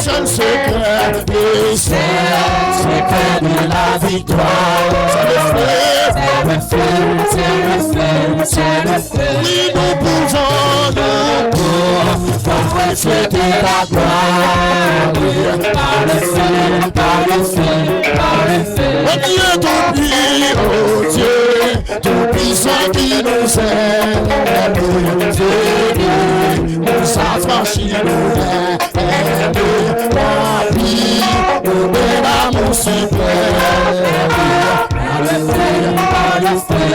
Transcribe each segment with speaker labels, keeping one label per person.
Speaker 1: seul secret de la victoire. C'est le feu. Oui, nous pouvons refléter la gloire. Par le feu. Oh Dieu tout-puissant, oh Dieu tout-puissant qui nous aime. Nous s'affranchit, nous aime. Nous de l'amour suprême. Par le feu.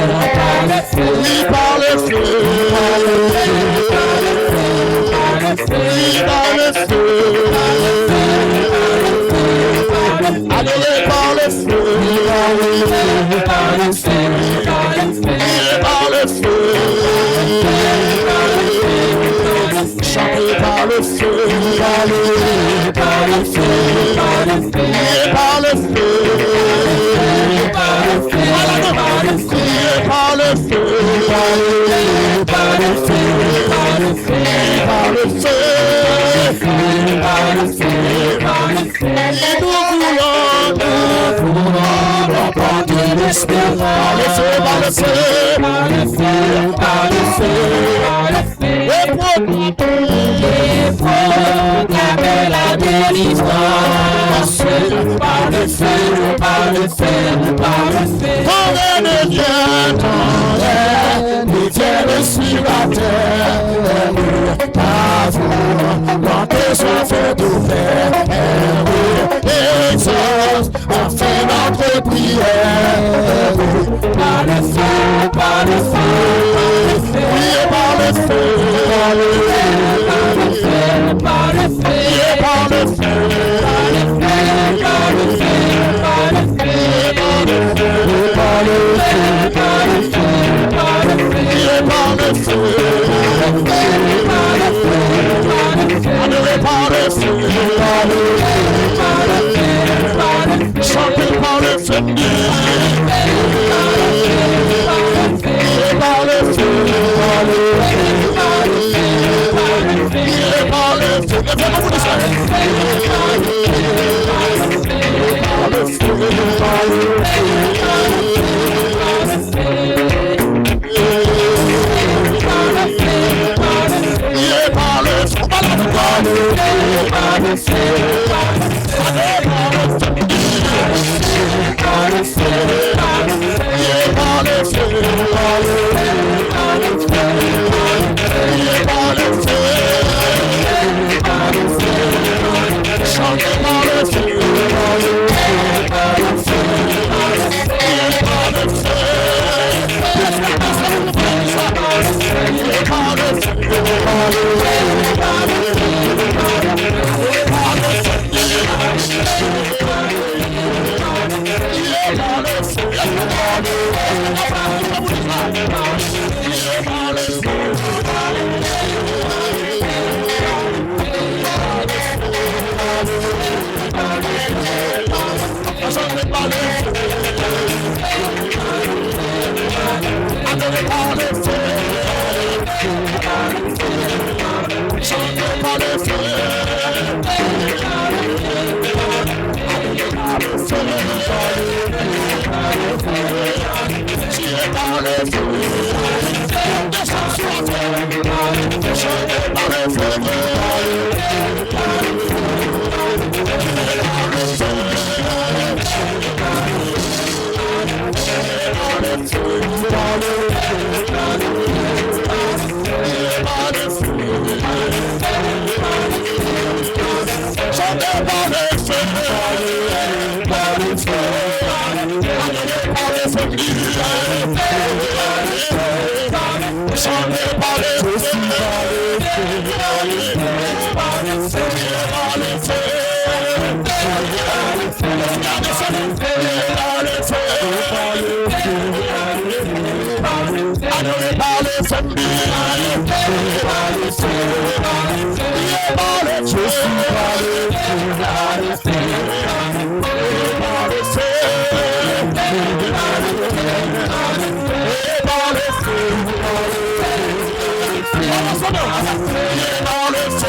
Speaker 1: Oui, par le feu. Oui, par le feu. Adoré par le feu. Par le feu. Par le feu. Chanté par le feu. Par le feu. Par le feu. Par le feu. Par le feu. Par le feu. Par le feu. Et nous voulons emporter l'espérance. Par le feu. Et proclamer la délivrance. Par le feu. Ton règne vient, sur la terre. Ta voix, l'entrée soit faite ouverte. Exauce enfin notre prière. Par le feu. Oui, par le feu. Par le feu. Adoré par le feu. Chanté par le feu. Par le feu. Par le feu. Par le feu.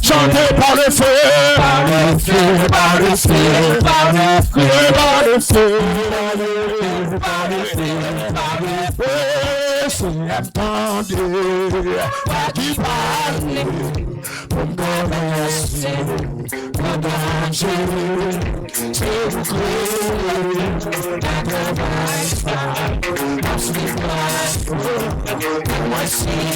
Speaker 1: Chantez par le feu, par le feu, par le feu, par le feu, par le feu, par le feu. Entendez, pas qui parle, pour mon esprit, pour mon Dieu, c'est vous créer, voici,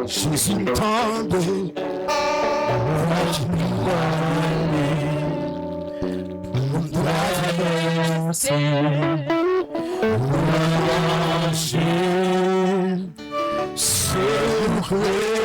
Speaker 1: Jésus tendait worship so great.